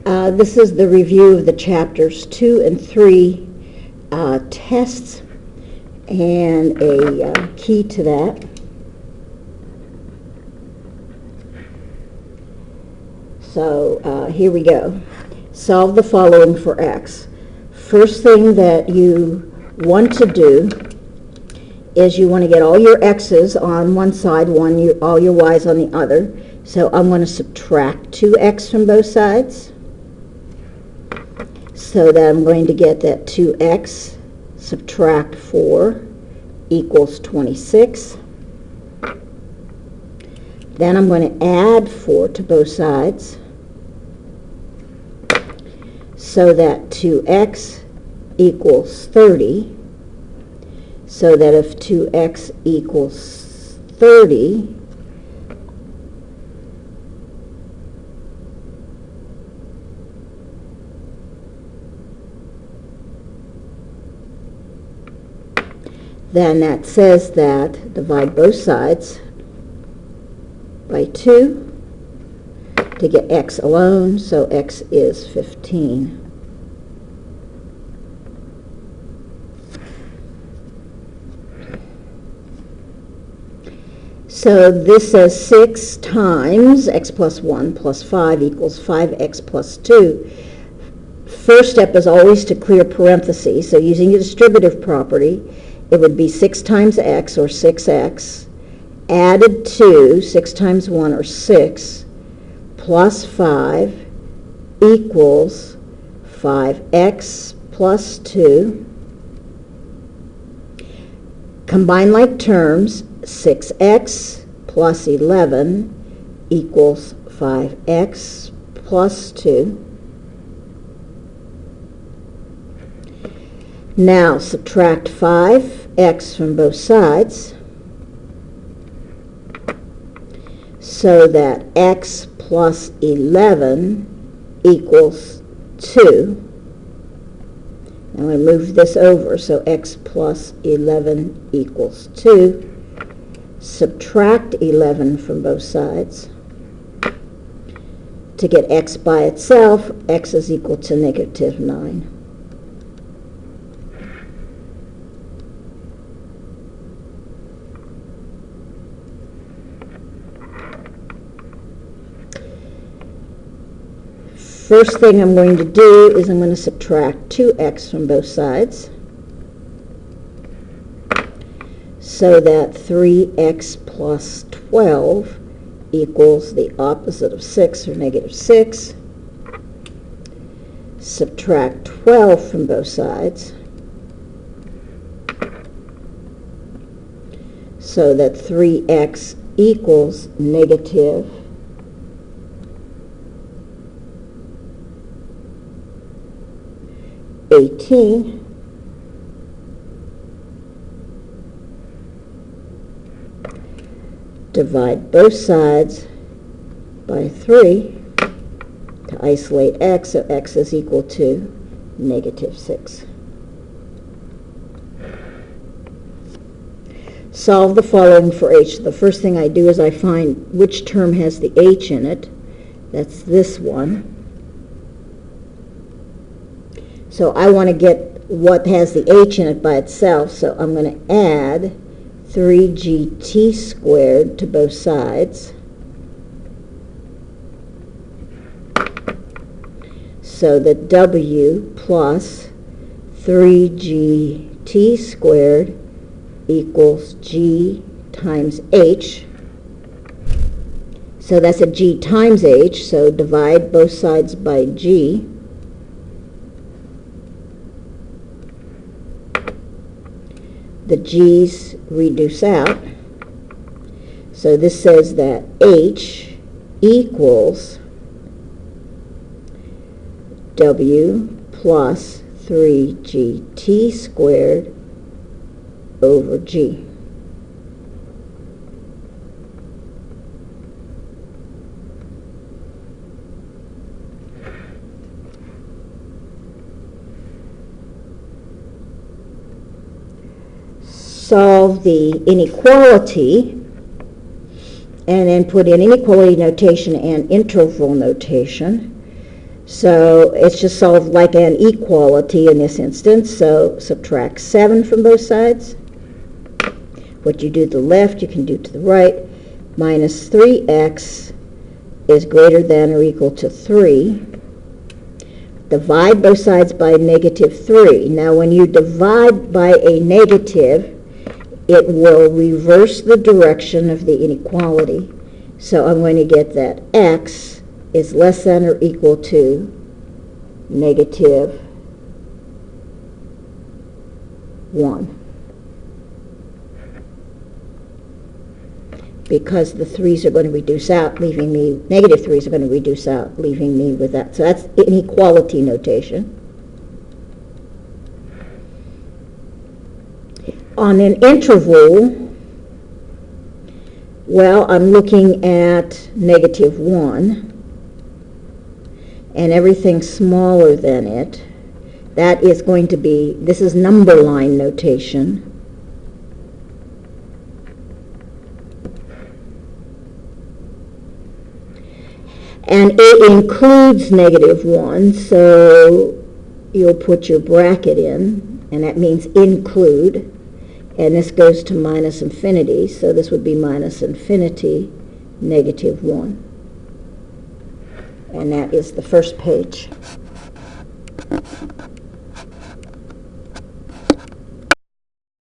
This is the review of the chapters 2 and 3 tests and a key to that. So here we go. Solve the following for x. First thing that you want to do is you want to get all your x's on one side, all your y's on the other. So I'm going to subtract 2x from both sides. So that I'm going to get that 2x subtract 4 equals 26. Then I'm going to add 4 to both sides. So that 2x equals 30. So that if 2x equals 30, then that says that divide both sides by 2 to get x alone, so x is 15. So this says 6 times x plus 1 plus 5 equals 5x plus 2. First step is always to clear parentheses, so using the distributive property, it would be 6 times x, or 6x, added to 6 times 1, or 6, plus 5 equals 5x plus 2. Combine like terms, 6x plus 11 equals 5x plus 2. Now subtract 5x from both sides, so that x plus 11 equals 2. I'm going to move this over, so x plus 11 equals 2. Subtract 11 from both sides. To get x by itself, x is equal to negative 9. First thing I'm going to do is I'm going to subtract 2x from both sides, so that 3x plus 12 equals the opposite of 6, or negative 6. Subtract 12 from both sides, so that 3x equals negative 18. Divide both sides by 3 to isolate x, so x is equal to negative 6. Solve the following for h. The first thing I do is I find which term has the h in it. That's this one. So I want to get what has the h in it by itself, so I'm going to add 3gt squared to both sides. So that w plus 3gt squared equals g times h. So that's a g times h, so divide both sides by g. The g's reduce out. So this says that h equals w plus 3gt squared over g. Solve the inequality and then put in inequality notation and interval notation. So it's just solved like an equality in this instance. So subtract 7 from both sides. What you do to the left, you can do to the right. Minus 3x is greater than or equal to 3. Divide both sides by negative 3. Now when you divide by a negative, it will reverse the direction of the inequality. So I'm going to get that x is less than or equal to negative 1. Because the 3's are going to reduce out, leaving me, negative 3's are going to reduce out, leaving me with that. So that's inequality notation. On an interval, well, I'm looking at negative 1, and everything smaller than it. That is going to be, this is number line notation. And it includes negative 1, so you'll put your bracket in, and that means include. And this goes to minus infinity, so this would be minus infinity, negative 1. And that is the first page.